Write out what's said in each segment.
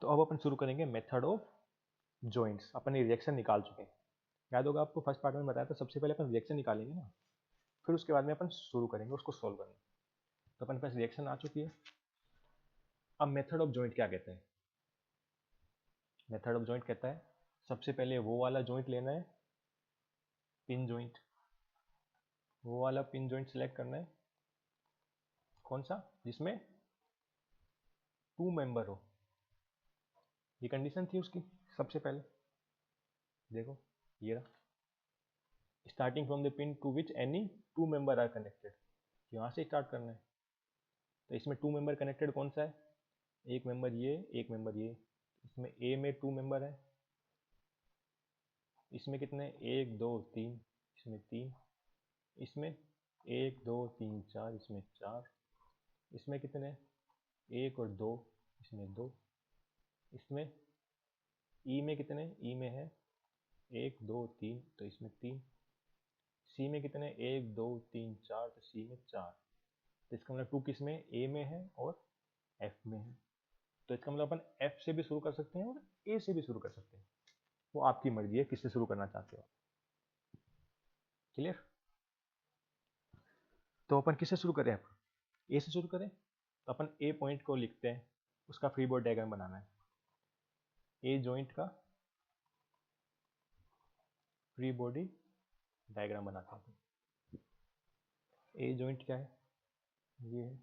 तो अब अपन शुरू करेंगे मेथड ऑफ जॉइंट्स। अपन ये रिएक्शन निकाल चुके हैं, याद होगा आपको फर्स्ट पार्ट में बताया था सबसे पहले अपन रिएक्शन निकालेंगे ना, फिर उसके बाद में अपन शुरू करेंगे उसको सोल्व करना। तो अपन के पास रिएक्शन आ चुकी है। अब मेथड ऑफ जॉइंट क्या कहता है? मेथड ऑफ जॉइंट कहता है सबसे पहले वो वाला जॉइंट लेना है, पिन जॉइंट। वो वाला पिन जॉइंट सिलेक्ट करना है, कौन सा? जिसमें 2 मेंबर हो। ये कंडीशन थी उसकी सबसे पहले। देखो ये रहा, starting from the pin to which any 2 member are connected. यहाँ से स्टार्ट करना है। तो इसमें 2 मेंबर कनेक्टेड कौन सा है? एक मेंबर ये, एक मेंबर ये। इसमें ए में 2 मेंबर है। इसमें कितने? 1 2 3। इसमें 3। इसमें 1 2 3 4। इसमें 4। इसमें कितने? 1 और 2। इसमें 2। इसमें ई में कितने? ई में है 1 2 3, तो इसमें 3। सी में कितने? 1 2 3 4, तो सी में 4। तो इसका मतलब 2 किस में? ए में है और एफ में है। तो इसका मतलब अपन एफ से भी शुरू कर सकते हैं और ए से भी शुरू कर सकते हैं, वो आपकी मर्जी है किससे शुरू करना चाहते हो। क्लियर? तो अपन किससे शुरू करें? ए से शुरू करें। तो अपन ए पॉइंट को लिखते हैं, उसका फ्री बॉडी डायग्राम बनाना है। ए जॉइंट का फ्री बॉडी डायग्राम बनाते हैं। ए जॉइंट क्या है? ये है,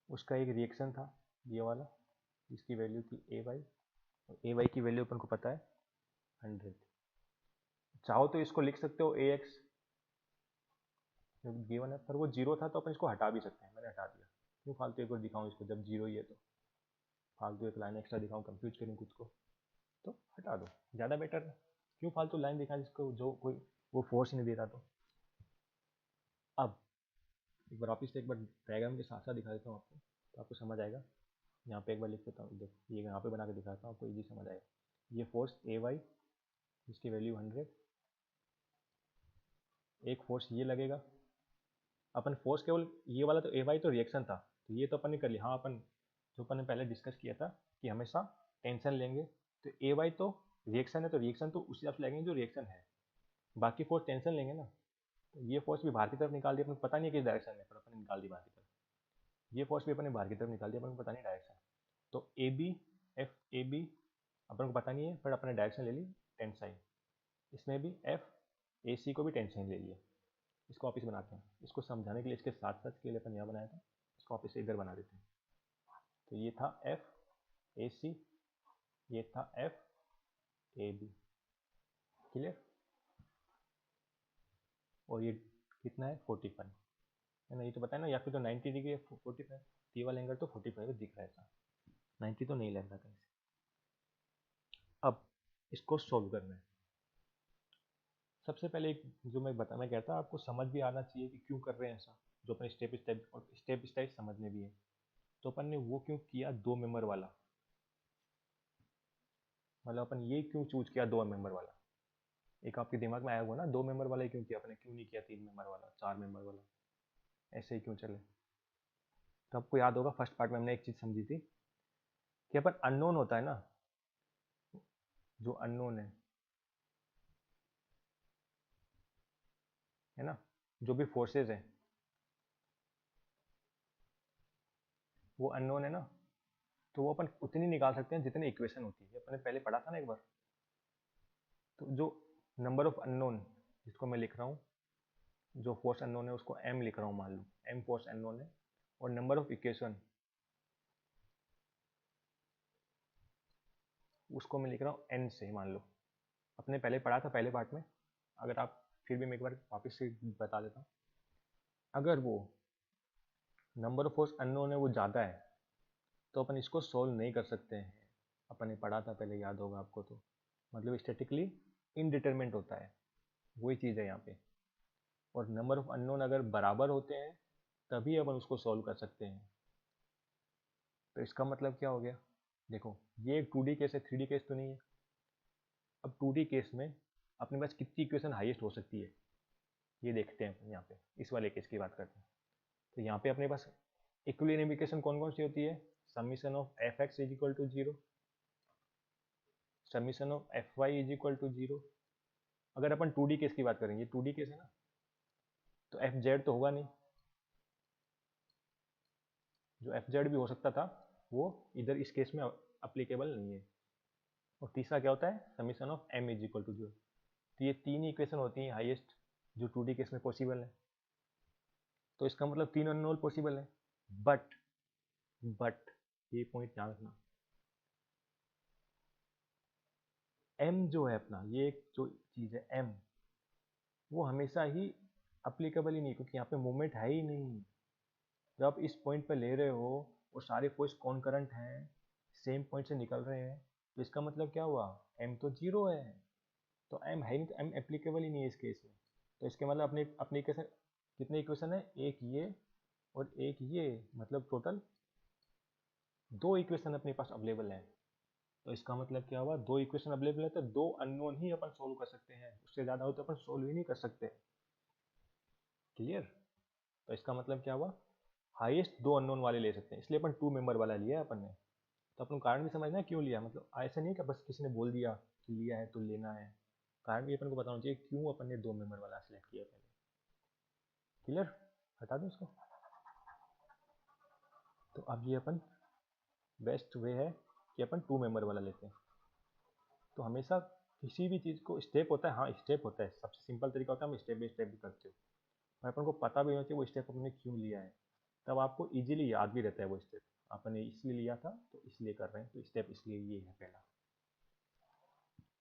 उसका एक रिएक्शन था ये वाला, इसकी वैल्यू थी ए वाई, और ए वाई की वैल्यू अपन को पता है 100। चाहो तो इसको लिख सकते हो ए एक्स गिवन है, पर वो जीरो था तो अपन इसको हटा भी सकते हैं। मैंने हटा दिया, क्यों फालतू एक बार दिखाऊं इसको जब जीरो ही है, तो फालतू एक लाइन एक्स्ट्रा दिखाऊं, कंफ्यूज करूं खुद को, तो हटा दो, ज़्यादा बेटर है। क्यों फालतू लाइन दिखा जिसको जो कोई वो फोर्स नहीं दे रहा। तो अब एक बार वापिस से एक बार डायग्राम के साथ साथ दिखा देता हूँ आपको, तो आपको समझ आएगा। यहाँ पे एक बार लिख देता हूँ, देखो ये यहाँ पे बना के दिखाता हूँ, आपको इजी समझ आएगा। ये फोर्स ए वाई, जिसकी वैल्यू 100, एक फोर्स ये लगेगा। अपन फोर्स केवल ये वाला, तो ए वाई तो रिएक्शन था, तो ये तो अपन ने कर लिया। हाँ, अपन जो अपन ने पहले डिस्कस किया था कि हमेशा टेंशन लेंगे, तो ए वाई तो रिएक्शन है, तो रिएक्शन तो उसी हिसाब से लगेंगे जो रिएक्शन है। बाकी फोर्स टेंशन लेंगे ना, तो ये फोर्स भी बाहर की तरफ निकाल दी, अपन को पता नहीं है किस डायरेक्शन में, पर अपन ने निकाल दी बाहर की तरफ। ये फोर्स भी अपन ने बाहर की तरफ निकाल दिया, अपन को पता नहीं डायरेक्शन। तो A B, F A B अपन को पता नहीं है, पर अपन ने डायरेक्शन ले ली टेंसाइन। इसमें भी एफ ए सी को भी टेंसाइन ले लिया। इसको वापिस बनाते हैं, इसको समझाने के लिए इसके साथ साथ के लिए अपन यहाँ बनाया था, इसको वापिस इधर बना देते हैं। तो ये था एफ ए सी, ये था एफ ए बी। क्लियर? और ये कितना है? 45 है ना, ये तो बताया ना, या फिर तो 90 डिग्री है, 45 ये वाला एंगल तो 45 दिख रहा है ऐसा, 90 तो नहीं लग रहा कहीं से। अब इसको सोल्व करना है। सबसे पहले एक जो मैं कहता आपको समझ भी आना चाहिए कि क्यों कर रहे हैं ऐसा, जो अपन स्टेप स्टेप समझने भी है। तो अपन ने वो क्यों किया 2 मेंबर वाला, मतलब अपन ये क्यों चूज किया 2 मेंबर वाला? एक आपके दिमाग में आया होगा ना, 2 मेंबर वाला ही क्यों किया अपने, क्यों नहीं किया 3 मेंबर वाला, 4 मेंबर वाला, ऐसे ही क्यों चले? तो आपको याद होगा फर्स्ट पार्ट में हमने एक चीज समझी थी कि अपन अननोन होता है ना, जो अननोन है ना, जो भी फोर्सेज है वो अननोन है ना, तो वो अपन उतनी निकाल सकते हैं जितनी इक्वेशन होती है। अपन ने पहले पढ़ा था ना एक बार। तो जो नंबर ऑफ अननोन, जिसको मैं लिख रहा हूँ, जो फोर्स अननोन है उसको m लिख रहा हूँ, मान लो m फोर्स अननोन है, और नंबर ऑफ इक्वेशन उसको मैं लिख रहा हूँ n से, मान लो। अपने पहले पढ़ा था पहले पार्ट में, अगर आप फिर भी मैं एक बार वापस से बता देता हूँ। अगर वो नंबर ऑफ फोर्स अननोन है वो ज़्यादा है, तो अपन इसको सोल्व नहीं कर सकते हैं। अपन ने पढ़ा था पहले, याद होगा आपको। तो मतलब स्टैटिकली इनडिटरमिनेट होता है, वही चीज़ है यहाँ पे। और नंबर ऑफ अननोन अगर बराबर होते हैं तभी अपन उसको सॉल्व कर सकते हैं। तो इसका मतलब क्या हो गया? देखो ये एक 2D केस है, 3D केस तो नहीं है। अब 2D केस में अपने पास कितनी इक्वेशन हाईएस्ट हो सकती है, ये देखते हैं। यहाँ पे इस वाले केस की बात करते हैं। तो यहाँ पे अपने पास इक्विलिब्रियम इक्वेशन कौन कौन सी होती है? Summation of F X is equal to 0, summation of F Y is equal to 0। अगर अपन 2D केस की बात करेंगे, 2D केस है ना, तो एफ जेड तो होगा नहीं, जो एफ जेड भी हो सकता था वो इधर इस केस में अप्लीकेबल नहीं है। और तीसरा क्या होता है, summation of M is equal to 0। तो ये तीन इक्वेशन होती हैं हाईएस्ट जो 2D केस में पॉसिबल है। तो इसका मतलब 3 अननोन पॉसिबल है। बट ये पॉइंट ध्यान रखना, एम जो है अपना, ये एक जो चीज है एम, वो हमेशा ही अप्लीकेबल ही नहीं, क्योंकि यहाँ पे मूवमेंट है ही नहीं। जब आप इस पॉइंट पे ले रहे हो और सारे फोर्स कॉन्करेंट हैं, सेम पॉइंट से निकल रहे हैं, तो इसका मतलब क्या हुआ, एम तो 0 है। तो एम है ही नहीं, तो एम एप्लीकेबल ही नहीं है इस केस में। तो इसके मतलब अपने अपने इक्वेशन, कितने इक्वेशन है, एक ये और एक ये, मतलब टोटल 2 इक्वेशन अपने पास अवेलेबल है। तो इसका मतलब क्या हुआ, 2 इक्वेशन अवेलेबल है तो 2 अननोन ही अपन सोल्व कर सकते हैं, उससे ज़्यादा हो तो अपन सोल्व ही नहीं कर सकते। क्लियर। तो इसका मतलब क्या हुआ, हाईएस्ट 2 अननोन वाले ले सकते हैं, इसलिए अपन 2 मेंबर वाला लिया है अपन ने। तो अपन को कारण भी समझना है क्यों लिया, मतलब ऐसा नहीं कि बस किसी ने बोल दिया कि लिया है तो लेना है, कारण भी अपन को बताना चाहिए क्यों अपन ने 2 मेंबर वाला सिलेक्ट किया पहले। क्लियर, हटा दूँ इसको। तो अब ये अपन बेस्ट वे है कि अपन 2 मेंबर वाला लेते हैं। तो हमेशा किसी भी चीज़ को स्टेप होता है, हाँ स्टेप होता है, सबसे सिंपल तरीका होता है हम स्टेप बाई स्टेप भी करते हो, पर अपन को पता भी होना चाहिए वो स्टेप अपने क्यों लिया है, तब आपको इजीली याद भी रहता है वो स्टेप, आपने इसलिए लिया था तो इसलिए कर रहे हैं, तो स्टेप इसलिए ये है पहला।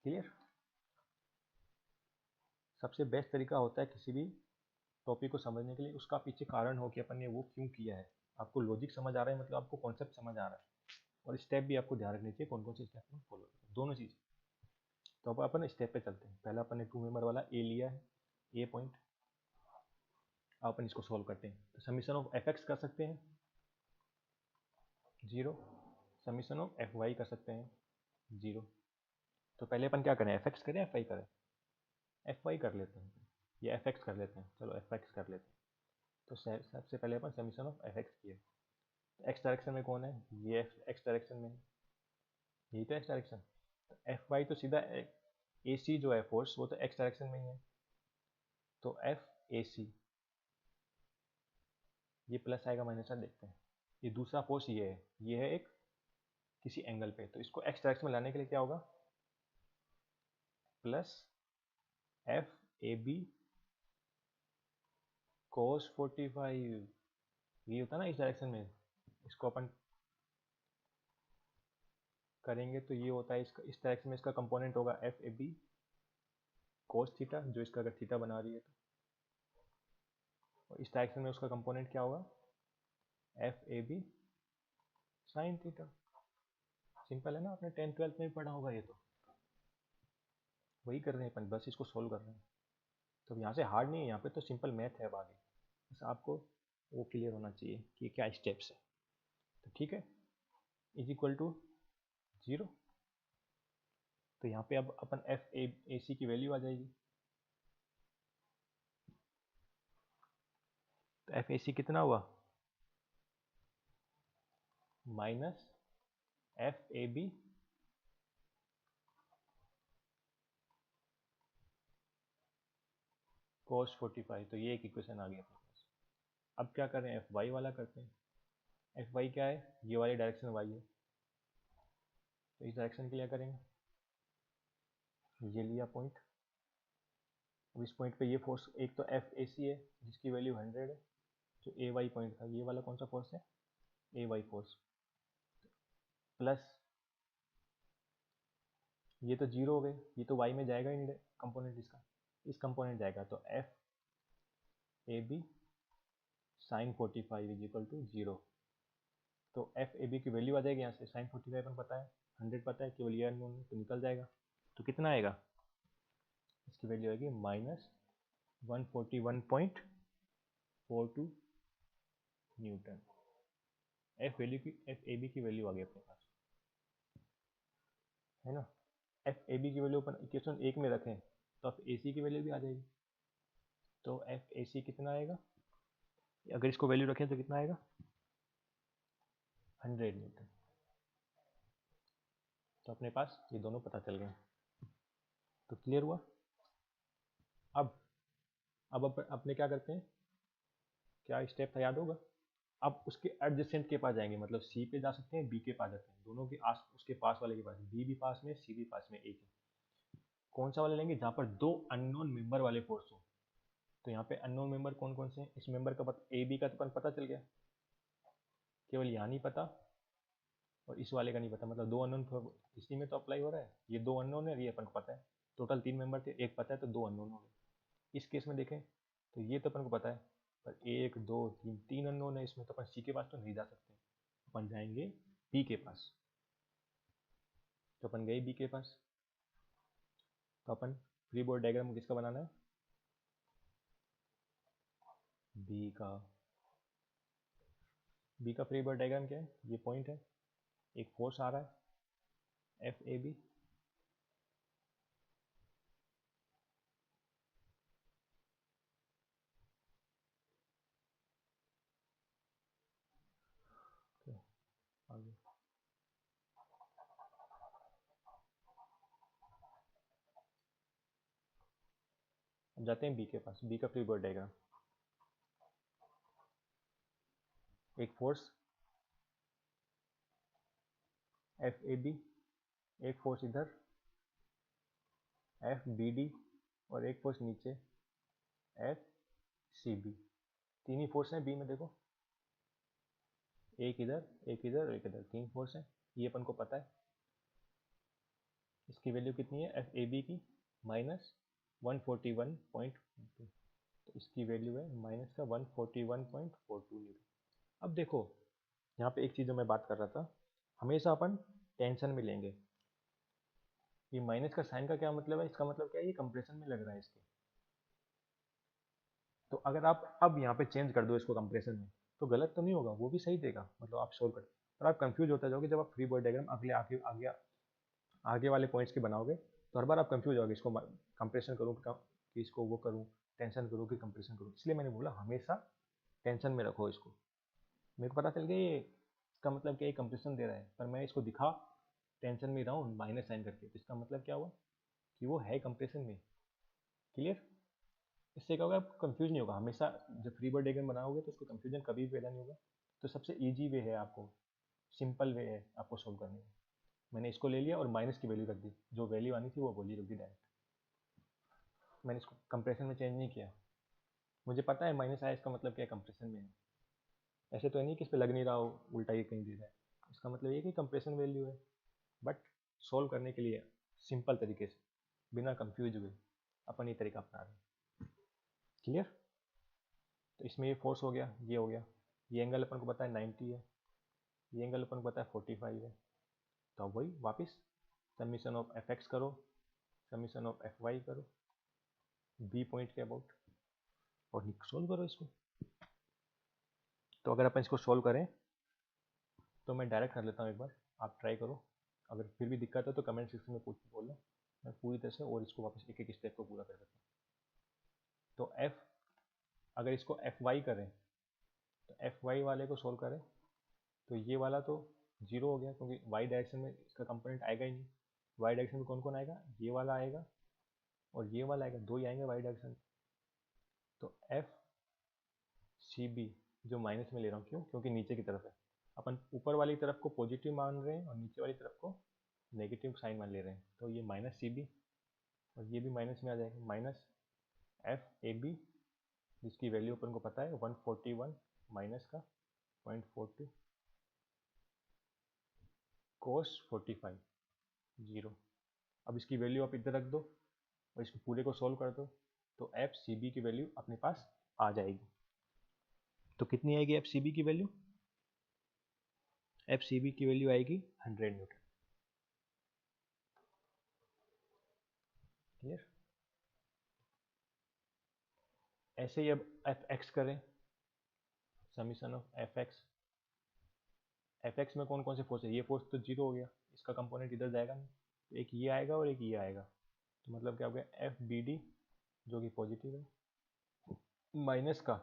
क्लियर। सबसे बेस्ट तरीका होता है किसी भी टॉपिक को समझने के लिए उसका पीछे कारण हो कि अपन ने वो क्यों किया है, आपको लॉजिक समझ आ रहा है, मतलब आपको कॉन्सेप्ट समझ आ रहा है, और स्टेप भी आपको ध्यान रखनी चाहिए कौन कौन से स्टेप में फॉलो करें, दोनों चीज़। तो अब अपन स्टेप पे चलते हैं। पहला अपन ने 2 मेंबर वाला ए लिया है, ए पॉइंट। अब अपन इसको सॉल्व करते हैं। तो समीशन ऑफ एफ एक्स कर सकते हैं 0, समीशन ऑफ एफ वाई कर सकते हैं 0। तो पहले अपन क्या करें, एफ एक्स करें एफ वाई करें, एफ वाई कर लेते हैं या एफ एक्स कर लेते हैं, चलो एफ एक्स कर लेते हैं। तो सबसे पहले अपन समीशन ऑफ एफ एक्स किए। तो एक्स डायरेक्शन में कौन है, ये एक्स डायरेक्शन में है, यही तो एक्स डायरेक्शन। तो एफ वाई तो सीधा ए सी जो है फोर्स वो तो एक्स डायरेक्शन में ही है, तो एफ ए सी, ये प्लस आएगा माइनस आएगा देखते हैं। ये दूसरा फोर्स ये है एक किसी एंगल पे, तो इसको एक्स डायरेक्शन में लाने के लिए क्या होगा, प्लस एफ ए बी कोस 45, ये होता है ना इस डायरेक्शन में, इसको अपन करेंगे तो ये होता है इसका, इस डायरेक्शन में इसका कंपोनेंट होगा F A B cos theta, जो इसका अगर थीटा बना रही है तो, और इस डायरेक्शन में उसका कंपोनेंट क्या होगा, F A B sine theta. Simple है ना, आपने 10th 12th में भी पढ़ा होगा, ये तो वही कर रहे हैं अपन, बस इसको सोल्व कर रहे हैं। तो यहाँ से हार्ड नहीं है, यहाँ पे तो सिंपल मैथ है, अब आगे बस आपको वो क्लियर होना चाहिए कि क्या स्टेप्स है। तो ठीक है, इज इक्वल टू 0। तो यहाँ पे अब अपन एफ ए सी की वैल्यू आ जाएगी। तो एफ ए सी कितना हुआ, माइनस एफ ए बी कोस 45। तो ये एक इक्वेशन आ गया अपने पास। अब क्या करें, एफ वाई वाला करते हैं। एफ वाई क्या है, ये वाली डायरेक्शन वाई है, तो इस डायरेक्शन के लिए करेंगे, ये लिया पॉइंट। अब इस पॉइंट पे ये फोर्स एक तो एफ ए सी है जिसकी वैल्यू 100 है, जो ए वाई पॉइंट था, ये वाला कौन सा फोर्स है, ए वाई फोर्स, प्लस ये तो 0 हो गए, ये तो वाई में जाएगा ही नहीं कंपोनेंट इसका, इस कंपोनेंट जाएगा, तो F A B sine 45 is equal to 0। तो एफ ए बी की वैल्यू आ जाएगी यहाँ से, साइन 45 अपन पता है, 100 पता है, केवल ये अननोन तो निकल जाएगा। तो कितना आएगा, इसकी वैल्यू आएगी minus 141.42 newton. F A B की वैल्यू आ गई अपने पास, है ना। एफ ए बी की वैल्यू अपन इक्वेशन 1 में रखें तो एफ ए सी की वैल्यू भी आ जाएगी। तो एफ ए सी कितना आएगा, अगर इसको वैल्यू रखें तो कितना आएगा, 100 न्यूटन। तो अपने पास ये दोनों पता चल गए। तो क्लियर हुआ। अब अपने क्या करते हैं, क्या स्टेप था याद होगा। अब उसके एडजेसेंट के पास जाएंगे, मतलब सी पे जा सकते हैं, बी के पास जाते हैं, दोनों के आस उसके पास वाले के पास, बी भी पास में, सी भी पास में, एक है। कौन सा वाले लेंगे, जहाँ पर दो अननोन मेंबर वाले फोर्स हो। तो यहाँ पे अननोन मेंबर कौन कौन से हैं, इस मेंबर का पता, ए बी का तो पता चल गया, केवल यहाँ नहीं पता और इस वाले का नहीं पता, मतलब दो अननोन इसी में तो अप्लाई हो रहा है। ये दो अननोन है, ये अपन को पता है। टोटल 3 मेंबर थे, एक पता है तो दो अननोन हो गए। इस केस में देखें तो ये तो अपन को पता है, पर एक दो तीन, तीन अननोन है इसमें, तो अपन सी के पास तो नहीं जा सकते, अपन जाएंगे बी के पास। तो अपन गए बी के पास। तो अपन फ्री बॉडी डायग्राम किसका बनाना है, बी का। बी का फ्री बॉडी डायग्राम क्या है, ये पॉइंट है, एक फोर्स आ रहा है एफ ए बी, आगे अब जाते हैं बी के पास। बी का फ्री बॉडी डायग्राम, एक फोर्स एफ ए बी, एक फोर्स इधर एफ बी डी, और एक फोर्स नीचे एफ सी बी। तीन ही फोर्स हैं बी में, देखो एक इधर, एक इधर और एक इधर, तीन फोर्स हैं। ये अपन को पता है। इसकी वैल्यू कितनी है एफ ए बी की, -141.2। तो इसकी वैल्यू है माइनस का 141.42 न्यूटन। अब देखो यहाँ पे एक चीज़ जो मैं बात कर रहा था, हमेशा अपन टेंशन में लेंगे। ये माइनस का साइन का क्या मतलब है, इसका मतलब क्या है, ये कंप्रेशन में लग रहा है इसके। तो अगर आप अब यहाँ पे चेंज कर दो इसको कंप्रेशन में, तो गलत तो नहीं होगा, वो भी सही देगा, मतलब आप सोल्व कर। पर आप कंफ्यूज होते जाओगे जब आप फ्री बॉडी डायग्राम अगले आगे आगे आगे वाले पॉइंट्स के बनाओगे, तो हर बार आप कंफ्यूज होगे, इसको कंप्रेशन करूँ कि इसको वो करूँ, टेंशन करूँ कि कंप्रेशन करूँ। इसलिए मैंने बोला हमेशा टेंशन में रखो इसको। मेरे को पता चल गया ये इसका मतलब क्या है, कंप्रेशन दे रहा है, पर मैं इसको दिखा टेंशन में रहा हूँ माइनस साइन करके, तो इसका मतलब क्या हुआ कि वो है कंप्रेशन में। क्लियर। इससे क्या होगा, आप कंफ्यूज नहीं होगा हमेशा। जब फ्री बॉडी डायग्राम बनाओगे तो उसको कंफ्यूजन कभी भी पैदा नहीं होगा। तो सबसे इजी वे है, आपको सिंपल वे है आपको सोल्व करने का। मैंने इसको ले लिया और माइनस की वैल्यू रख दी, जो वैल्यू आनी थी वो वैल्यू रख दी डायरेक्ट। मैंने इसको कंप्रेशन में चेंज नहीं किया। मुझे पता है माइनस आया, इसका मतलब क्या है, कंप्रेशन में है। ऐसे तो है नहीं कि इस पर लग नहीं रहा हो, उल्टा ही कहीं दे रहा है। इसका मतलब ये कि कंप्रेशन वैल्यू है। बट सोल्व करने के लिए सिंपल तरीके से, बिना कंफ्यूज हुए, अपन ये तरीका अपना रहे हैं। क्लियर। तो इसमें ये फोर्स हो गया, ये हो गया, ये एंगल अपन को पता है 90 है, ये एंगल अपन को पता है 45 है। तो अब वही वापस समीशन ऑफ एफ एक्स करो, समीशन ऑफ एफ वाई करो बी पॉइंट के अबाउट, और सोल्व करो इसको। तो अगर अपन इसको सोल्व करें, तो मैं डायरेक्ट कर लेता हूँ एक बार, आप ट्राई करो। अगर फिर भी दिक्कत है तो कमेंट सेक्शन में बोलना, मैं पूरी तरह से और इसको वापस एक एक स्टेप को पूरा कर देता हूँ। तो एफ, अगर इसको एफ वाई करें, तो एफ वाई वाले को सोल्व करें, तो ये वाला तो जीरो हो गया, क्योंकि वाई डायरेक्शन में इसका कंपोनेंट आएगा ही नहीं। वाई डायरेक्शन में कौन कौन आएगा, ये वाला आएगा और ये वाला आएगा, दो ही आएंगे वाई डायरेक्शन। तो एफ सी बी जो माइनस में ले रहा हूँ, क्यों, क्योंकि नीचे की तरफ है। अपन ऊपर वाली तरफ को पॉजिटिव मान रहे हैं और नीचे वाली तरफ को नेगेटिव साइन मान ले रहे हैं, तो ये माइनस सी बी और ये भी माइनस में आ जाएगा, माइनस एफ ए बी, जिसकी वैल्यू अपन को पता है 141 माइनस का 0.42 कोस 45 जीरो। अब इसकी वैल्यू आप इधर रख दो और इसको पूरे को सोल्व कर दो, तो एफ सी बी की वैल्यू अपने पास आ जाएगी। तो कितनी आएगी एफ सी बी की वैल्यू, एफ सी बी की वैल्यू आएगी 100 न्यूटन। क्लियर। ऐसे ही अब एफ एक्स करें, summation of F x. F x में कौन कौन से फोर्स है, ये फोर्स तो जीरो हो गया, इसका कंपोनेंट इधर जाएगा नहीं, तो एक ये आएगा और एक ये आएगा। तो मतलब क्या हो गया, एफ बी डी जो कि पॉजिटिव है, माइनस का,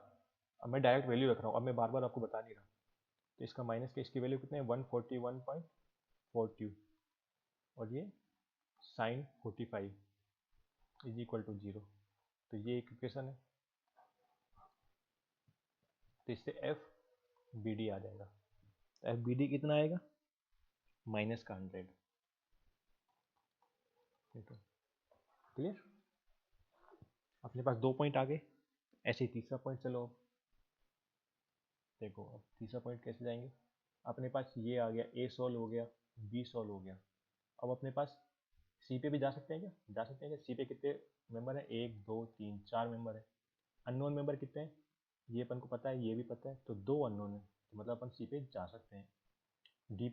अब मैं डायरेक्ट वैल्यू रख रहा हूँ, अब मैं बार बार आपको बता नहीं रहा, तो इसका माइनस के इसकी वैल्यू कितने 141.42 और ये साइन 45 इज इक्वल टू 0। तो ये एक इक्वेशन है। तो इससे एफ बी डी आ जाएगा। तो एफ बी डी कितना आएगा माइनस का 100। क्लियर। अपने पास 2 पॉइंट आ गए। ऐसे ही तीसरा पॉइंट चलो अब देखो। अब तीसरा पॉइंट कैसे जाएंगे। अपने पास ये आ गया, ए सॉल्व हो गया, बी सॉल्व हो गया। अब अपने पास सी पे भी जा सकते हैं क्या, जा सकते हैं क्या। सी पे कितने मेंबर हैं 1 2 3 4 मेंबर है। अननोन मेंबर कितने हैं ये अपन को पता है, ये भी पता है, तो 2 अननोन है, तो मतलब अपन सी पे जा सकते हैं। डी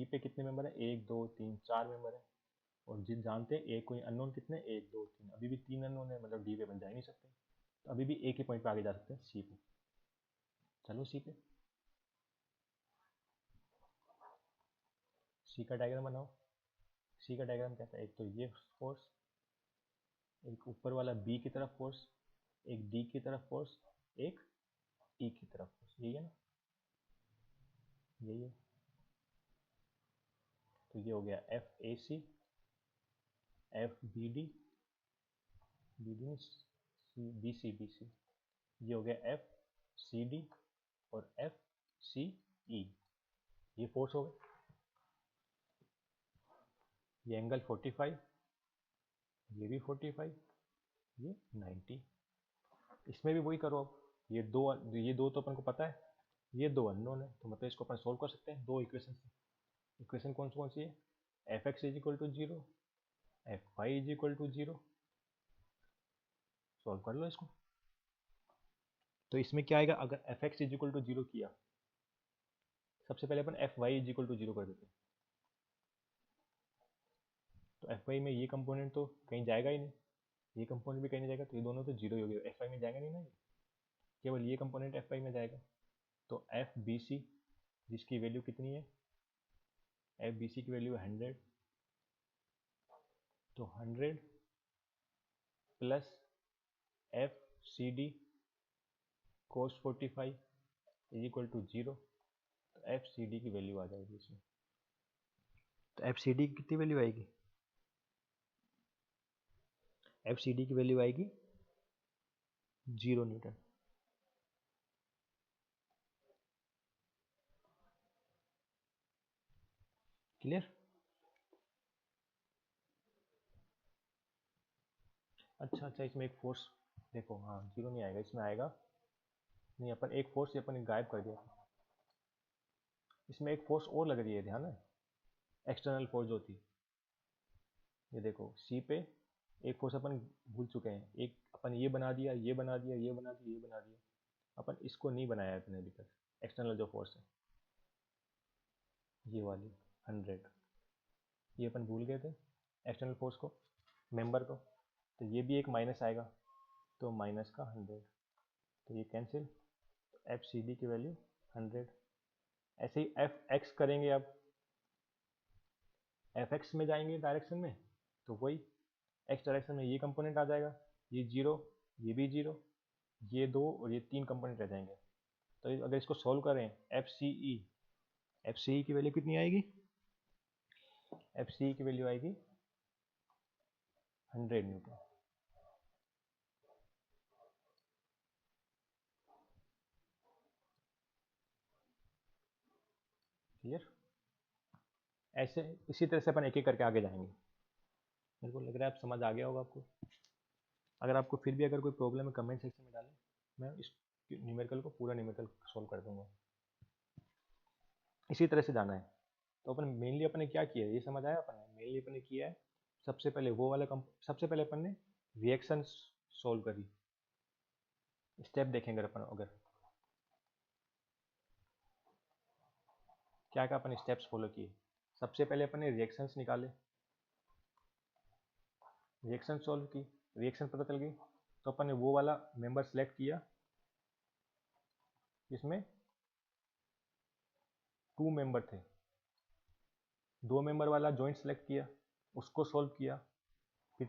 पे कितने मेंबर है 1 2 3 4 मेंबर है। और जिन जानते हैं एक कोई अननोन कितने 1 2 3, अभी भी 3 अननोन है, मतलब डी पे अपन जा ही नहीं सकते। तो अभी भी एक ही पॉइंट पे आगे जा सकते हैं सी पे। चलो सी पे, सी का डायग्राम बनाओ। सी का डायग्राम कहता है एक तो ये फोर्स, एक ऊपर वाला बी की तरफ फोर्स, एक डी की तरफ फोर्स, एक ई की तरफ फोर्स। यही है ना, यही है। तो ये हो गया F A C, F B D, B D C B C B C, ये हो गया एफ सी डी और एफ सी ई। ये फोर्स हो गए। ये एंगल 45, ये भी 45, ये 90। इसमें भी वही करो। अब ये दो तो अपन को पता है, ये 2 अननोन है, तो मतलब इसको अपन सोल्व कर सकते हैं 2 इक्वेशन से। इक्वेशन कौन सी है, F X is equal to 0, F Y is equal to 0। Solve कर लो इसको। तो इसमें क्या आएगा, अगर F X is equal to 0 किया, सबसे पहले अपन F Y is equal to 0 कर देते हैं। तो एफ वाई में ये कंपोनेंट तो कहीं जाएगा ही नहीं, ये कंपोनेंट भी कहीं नहीं जाएगा, तो ये दोनों तो 0 ही हो गए, एफ वाई में जाएगा नहीं ना, ये केवल ये कंपोनेंट एफ वाई में जाएगा। तो एफ बी सी जिसकी वैल्यू कितनी है, एफ बी सी की वैल्यू है 100, तो 100 plus F C D cos 45 is equal to 0। तो एफ सी डी की वैल्यू आ जाएगी इसमें। तो एफ सी डी की कितनी वैल्यू आएगी, एफ सी डी की वैल्यू आएगी 0 न्यूटन। क्लियर। अच्छा, इसमें एक फोर्स देखो, हाँ 0 नहीं आएगा, इसमें आएगा नहीं, अपन एक फोर्स अपन गायब कर दिया। इसमें एक फोर्स और लग रही है, ध्यान है, एक्सटर्नल फोर्स जो थी। ये देखो सी पे एक फोर्स अपन भूल चुके हैं, एक अपन ये बना दिया, ये बना दिया, ये बना दिया, ये बना दिया, अपन इसको नहीं बनाया अपने अभी तक। एक्सटर्नल जो फोर्स है ये वाली 100, ये अपन भूल गए थे एक्सटर्नल फोर्स को, मेंबर को। तो ये भी एक माइनस आएगा, तो माइनस का 100, तो ये कैंसिल। एफ सी डी की वैल्यू 100। ऐसे ही एफ एक्स करेंगे, अब एफ एक्स में जाएंगे डायरेक्शन में, तो वही एक्स डायरेक्शन में ये कंपोनेंट आ जाएगा, ये 0, ये भी 0, ये 2 और ये 3 कंपोनेंट रह जाएंगे। तो अगर इसको सोल्व करें, एफ सी ई, एफ सी ई की वैल्यू कितनी आएगी, एफ सी ई की वैल्यू आएगी 100 न्यूटन। क्लियर। ऐसे इसी तरह से अपन एक एक करके आगे जाएंगे। मेरे को लग रहा है आप समझ आ गया होगा आपको। अगर आपको फिर भी अगर कोई प्रॉब्लम है कमेंट सेक्शन में डालें, मैं इस न्यूमेरिकल को पूरा न्यूमेरिकल सोल्व कर दूंगा। इसी तरह से जाना है। तो अपन मेनली अपन ने क्या किया है ये समझ आया। अपन ने मेनली अपन ने किया है, सबसे पहले वो वाला सबसे पहले अपन ने रिएक्शन सोल्व करी। स्टेप देखेंगे अपन, अगर क्या क्या अपन स्टेप्स फॉलो किए। सबसे पहले अपन ने रिएक्शंस निकाले, रिएक्शन सॉल्व की, रिएक्शन पता चल गई, तो अपन ने वो वाला मेंबर सेलेक्ट किया जिसमें 2 मेंबर थे, 2 मेंबर वाला जॉइंट सेलेक्ट किया, उसको सॉल्व किया। फिर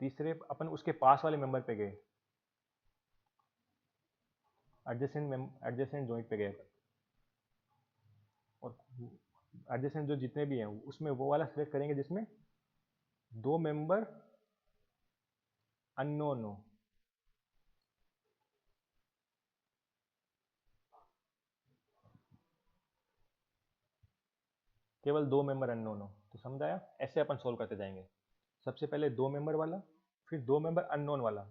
तीसरे अपन उसके पास वाले मेंबर पे गए, एडजेसेंट जॉइंट पे गए अपन, और एडजेसेंट जो जितने भी हैं उसमें वो वाला सिलेक्ट करेंगे जिसमें दो मेंबर अननोन हो। केवल दो मेंबर अननोन हो, तो समझ आया? ऐसे अपन सोल्व करते जाएंगे, सबसे पहले दो मेंबर वाला, फिर दो मेंबर अननोन वाला,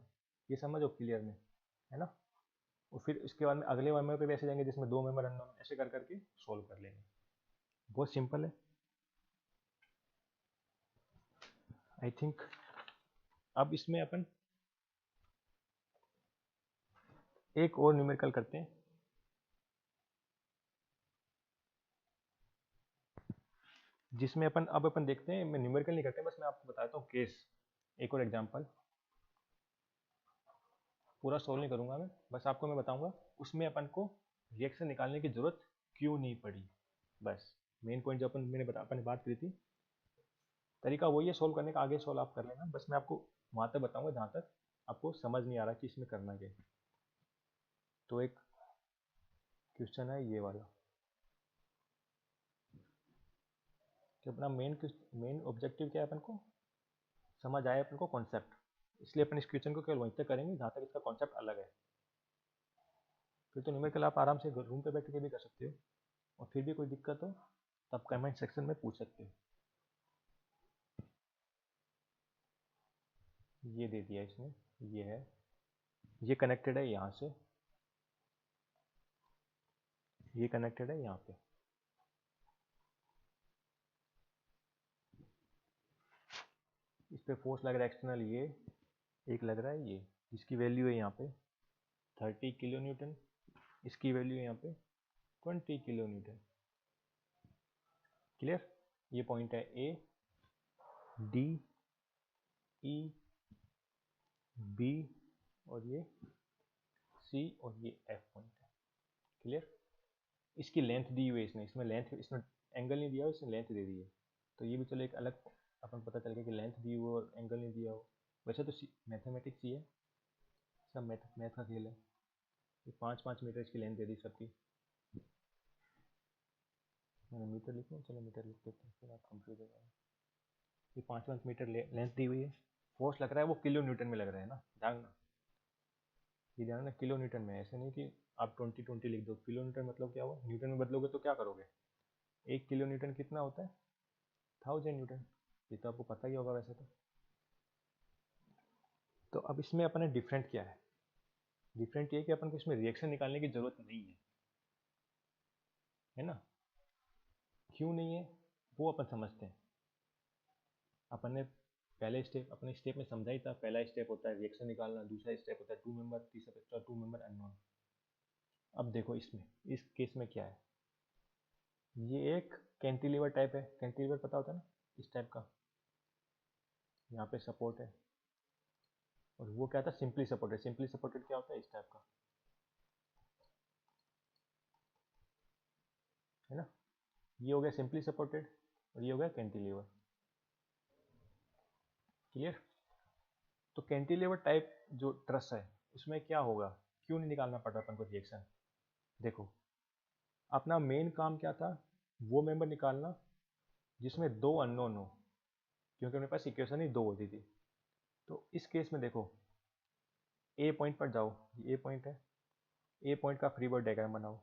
ये समझो क्लियर में, है ना? और फिर इसके बाद में अगले मेंबर पे भी ऐसे जाएंगे जिसमें दो मेंबर अननोन, ऐसे कर करके सोल्व कर लेंगे। बहुत सिंपल है आई थिंक। अब इसमें अपन एक और न्यूमेरिकल करते हैं, जिसमें अपन देखते हैं, मैं न्यूमेरिकल नहीं करते, बस मैं आपको बताता हूँ केस, एक और एग्जांपल। पूरा सोल्व नहीं करूंगा मैं, बस आपको मैं बताऊंगा उसमें अपन को रिएक्शन निकालने की जरूरत क्यों नहीं पड़ी। बस मेन पॉइंट जो अपन ने बात करी थी, तरीका वही है सोल्व करने का, आगे सोल्व आप कर लेना, बस मैं आपको वहां तक बताऊंगा जहां तक आपको समझ नहीं आ रहा कि इसमें करना क्या है। तो एक क्वेश्चन है ये वाला कि अपना मेन ऑब्जेक्टिव क्या है, अपन को समझ आए अपन को कॉन्सेप्ट, इसलिए अपन इस क्वेश्चन को केवल वहीं तक करेंगे जहाँ तक इसका कॉन्सेप्ट अलग है। फिर तो न्यूमेरिकल आप आराम से रूम पे बैठ के भी कर सकते हो, और फिर भी कोई दिक्कत हो तो आप कमेंट सेक्शन में पूछ सकते हो। ये दे दिया इसने, ये है, ये कनेक्टेड है यहाँ से, ये कनेक्टेड है यहाँ पे, इस पे फोर्स लग रहा है एक्सटर्नल, ये एक लग रहा है ये, इसकी वैल्यू है यहाँ पे 30 किलो न्यूटन, इसकी वैल्यू है यहाँ पे 20 किलो न्यूटन। क्लियर? ये पॉइंट है ए, डी, ई, बी, और ये सी, और ये एफ पॉइंट है। क्लियर? इसकी लेंथ दी हुई है इसने, इसमें एंगल नहीं दिया हो, इसने लेंथ दे दी है, तो ये भी चलो एक अलग अपन पता चल गया कि लेंथ दी हो और एंगल नहीं दिया हो। वैसे तो मैथमेटिक्स ही है, सब मैथ का खेल है। ये 5-5 मीटर इसकी लेंथ दे दी सबकी, मैंने मीटर लिखूँ, चलो मीटर लिख देते हैं, फिर आप कंफ्यूज हो जाएगा। ये 5-5 मीटर लेंथ दी हुई है, फोर्स लग रहा है वो किलो न्यूटन में लग रहा है ना, ध्यान, ये ध्यान ना, किलो न्यूटन में, ऐसे नहीं कि आप 20-20 लिख दो, किलो न्यूटन मतलब क्या हुआ, न्यूटन में बदलोगे तो क्या करोगे, 1 किलो न्यूटन कितना होता है, 1000 न्यूटन, ये तो आपको पता ही होगा वैसे तो अब इसमें अपने डिफरेंट क्या है, डिफरेंट ये कि अपन को इसमें रिएक्शन निकालने की जरूरत नहीं है ना? क्यों नहीं है वो अपन समझते हैं। अपन ने पहले स्टेप, अपने स्टेप में समझा ही था, पहला स्टेप होता है रिएक्शन निकालना, दूसरा स्टेप होता है टू मेंबर, तीसरा टू मेंबर अननोन। अब देखो इसमें, इस केस में क्या है, ये एक कैंटिलीवर टाइप है, कैंटिलीवर पता होता है ना, इस टाइप का, यहाँ पे सपोर्ट है, और वो क्या था, सिंपली सपोर्टेड, सिंपली सपोर्टेड क्या होता है, इस टाइप का, है ना? ये हो गया सिंपली सपोर्टेड, और ये हो गया कैंटिलीवर। क्लियर? तो कैंटिलीवर टाइप जो ट्रस है उसमें क्या होगा, क्यों नहीं निकालना पड़ रहा अपन को रिएक्शन? देखो अपना मेन काम क्या था, वो मेंबर निकालना जिसमें दो अननोन हो, क्योंकि मेरे पास इक्वेशन ही दो होती थी। तो इस केस में देखो, ए पॉइंट पर जाओ, ये ए पॉइंट है, ए पॉइंट का फ्री बॉडी डायग्राम बनाओ,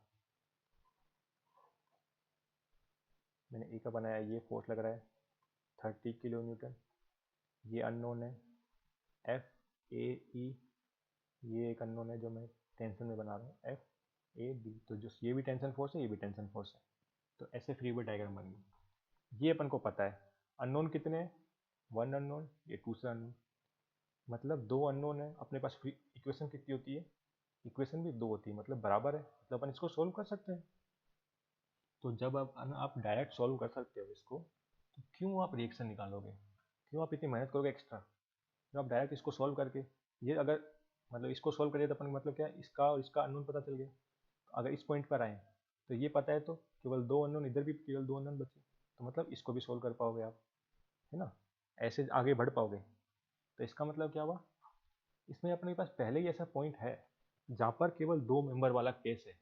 मैंने ए का बनाया, ये फोर्स लग रहा है 30 किलो न्यूटन, ये अननोन है एफ, ए, ई, ये एक अननोन है जो मैं टेंशन में बना रहा हूँ, एफ, ए, बी, तो जो ये भी टेंशन फोर्स है, ये भी टेंशन फोर्स है, तो ऐसे फ्री बॉडी डायग्राम बन गई। ये अपन को पता है, अननोन कितने हैं, वन अननोन, ये दूसरा अननोन, मतलब दो अननोन है अपने पास, फ्री इक्वेशन कितनी होती है, इक्वेशन भी दो होती है, मतलब बराबर है, मतलब अपन इसको सोल्व कर सकते हैं। तो जब आप डायरेक्ट सोल्व कर सकते हो इसको, तो क्यों आप रिएक्शन निकालोगे, क्यों आप इतनी मेहनत करोगे एक्स्ट्रा, जब आप डायरेक्ट इसको सोल्व करके, ये अगर मतलब इसको सोल्व करिए तो अपन मतलब क्या, इसका और इसका अननोन पता चल गया, अगर इस पॉइंट पर आए तो ये पता है, तो केवल दो अननोन, इधर भी केवल दो अननोन बचे, तो मतलब इसको भी सोल्व कर पाओगे आप, है ना? ऐसे आगे बढ़ पाओगे। तो इसका मतलब क्या हुआ, इसमें अपने पास पहले ही ऐसा पॉइंट है, जहाँ पर केवल 2 मेंबर वाला केस है,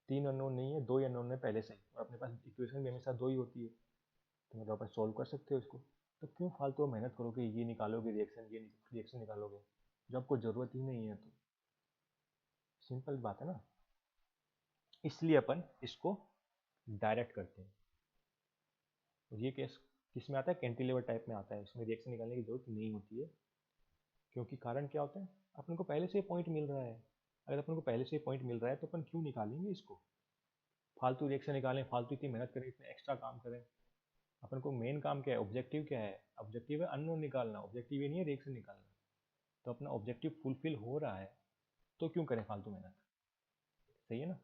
3 अननोन नहीं है, 2 ही अननोन है पहले से ही, और अपने पास इक्वेशन भी हमेशा 2 ही होती है, तो मतलब अपन सॉल्व कर सकते हो इसको। तो क्यों फालतू मेहनत करोगे, ये निकालोगे रिएक्शन, ये रिएक्शन निकालोगे, जो आपको ज़रूरत ही नहीं है। तो सिंपल बात है ना, इसलिए अपन इसको डायरेक्ट करते हैं। और ये केस किस में आता है, कैंटिलीवर टाइप में आता है, इसमें रिएक्शन निकालने की जरूरत नहीं होती है। क्योंकि कारण क्या होता है, अपन को पहले से ही पॉइंट मिल रहा है। अगर अपन को पहले से ही पॉइंट मिल रहा है तो अपन क्यों निकालेंगे इसको, फालतू रिएक्शन निकालें, फालतू इतनी मेहनत करें, इतने एक्स्ट्रा काम करें। अपन को मेन काम क्या है, ऑब्जेक्टिव क्या है, ऑब्जेक्टिव है अननोन निकालना, ऑब्जेक्टिव ये नहीं है रिएक्शन निकालना। तो अपना ऑब्जेक्टिव फुलफिल हो रहा है, तो क्यों करें फालतू मेहनत, सही है ना।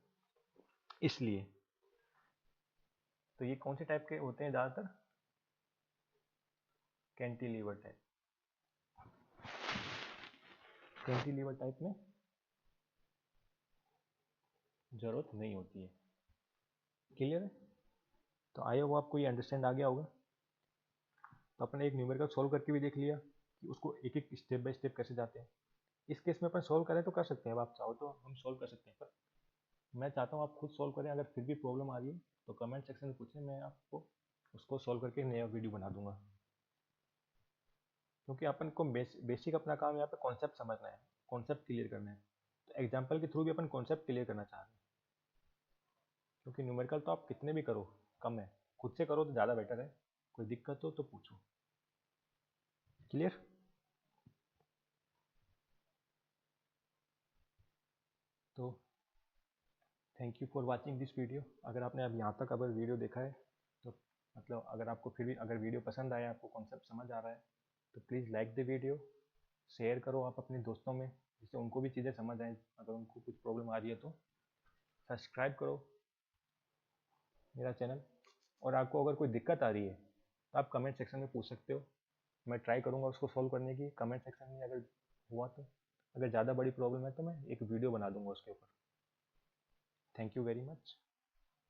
इसलिए तो ये कौन से टाइप के होते हैं ज़्यादातर, कैंटिलीवर टाइप। कैंटिलीवर टाइप में ज़रूरत नहीं होती है। क्लियर है। तो आई होप आपको ये अंडरस्टैंड आ गया होगा। तो अपने एक न्यूमेरिकल सॉल्व करके भी देख लिया कि उसको एक एक स्टेप बाय स्टेप कैसे जाते हैं। इस केस में अपन सॉल्व करें तो कर सकते हैं, अब आप चाहो तो हम सॉल्व कर सकते हैं, पर मैं चाहता हूँ आप खुद सॉल्व करें। अगर फिर भी प्रॉब्लम आ रही है तो कमेंट सेक्शन में पूछें, मैं आपको उसको सॉल्व करके नया वीडियो बना दूंगा। क्योंकि अपन को बेसिक अपना काम यहाँ पे कॉन्सेप्ट समझना है, कॉन्सेप्ट क्लियर करना है। तो एग्जाम्पल के थ्रू भी अपन कॉन्सेप्ट क्लियर करना चाह रहे हैं। क्योंकि न्यूमेरिकल तो आप कितने भी करो कम है, खुद से करो तो ज़्यादा बेटर है। कोई दिक्कत हो तो पूछो। क्लियर। तो thank you for watching this video. अगर आपने अब यहाँ तक अगर वीडियो देखा है तो मतलब अगर आपको फिर भी अगर वीडियो पसंद आया, आपको कॉन्सेप्ट समझ आ रहा है, तो please like the video, share करो आप अपने दोस्तों में, जिससे उनको भी चीज़ें समझ आएँ। अगर उनको कुछ प्रॉब्लम आ रही है तो सब्सक्राइब करो मेरा चैनल। और आपको अगर कोई दिक्कत आ रही है तो आप कमेंट सेक्शन में पूछ सकते हो, मैं ट्राई करूँगा उसको सॉल्व करने की। कमेंट सेक्शन में अगर हुआ तो, अगर ज़्यादा बड़ी प्रॉब्लम है तो मैं एक वीडियो बना दूंगा उसके ऊपर। Thank you very much.